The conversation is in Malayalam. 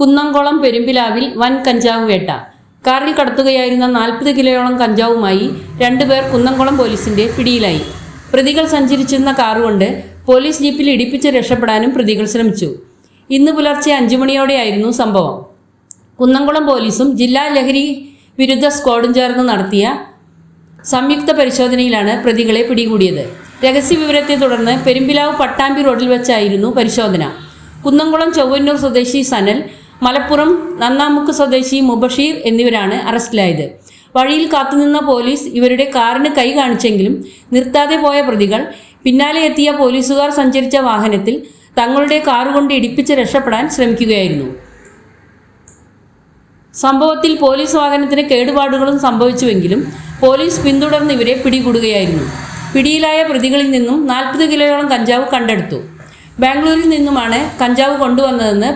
കുന്നംകുളം പെരുമ്പിലാവിൽ വൻ കഞ്ചാവ് വേട്ട. കാറിൽ കടത്തുകയായിരുന്ന 40 കിലോയോളം കഞ്ചാവുമായി 2 പേർ കുന്നംകുളം പോലീസിന്റെ പിടിയിലായി. പ്രതികൾ സഞ്ചരിച്ചിരുന്ന കാറുകൊണ്ട് പോലീസ് ജീപ്പിൽ ഇടിപ്പിച്ച് രക്ഷപ്പെടാനും പ്രതികൾ ശ്രമിച്ചു. ഇന്ന് പുലർച്ചെ 5 മണിയോടെയായിരുന്നു സംഭവം. കുന്നംകുളം പോലീസും ജില്ലാ ലഹരി വിരുദ്ധ സ്ക്വാഡും ചേർന്ന് നടത്തിയ സംയുക്ത പരിശോധനയിലാണ് പ്രതികളെ പിടികൂടിയത്. രഹസ്യവിവരത്തെ തുടർന്ന് പെരുമ്പിലാവ് പട്ടാമ്പി റോഡിൽ വെച്ചായിരുന്നു പരിശോധന. കുന്നംകുളം ചൊവ്വന്നൂർ സ്വദേശി സനൽ, മലപ്പുറം നന്നാമുക്ക് സ്വദേശി മുബഷീർ എന്നിവരാണ് അറസ്റ്റിലായത്. വഴിയിൽ കാത്തുനിന്ന പോലീസ് ഇവരുടെ കാറിന് കൈ കാണിച്ചെങ്കിലും നിർത്താതെ പോയ പ്രതികൾ പിന്നാലെ എത്തിയ പോലീസുകാർ സഞ്ചരിച്ച വാഹനത്തിൽ തങ്ങളുടെ കാറുകൊണ്ട് ഇടിപ്പിച്ച് രക്ഷപ്പെടാൻ ശ്രമിക്കുകയായിരുന്നു. സംഭവത്തിൽ പോലീസ് വാഹനത്തിന് കേടുപാടുകളും സംഭവിച്ചുവെങ്കിലും പോലീസ് പിന്തുടർന്ന് ഇവരെ പിടികൂടുകയായിരുന്നു. പിടിയിലായ പ്രതികളിൽ നിന്നും 40 കിലോയോളം കഞ്ചാവ് കണ്ടെടുത്തു. ബാംഗ്ലൂരിൽ നിന്നുമാണ് കഞ്ചാവ് കൊണ്ടുവന്നതെന്ന്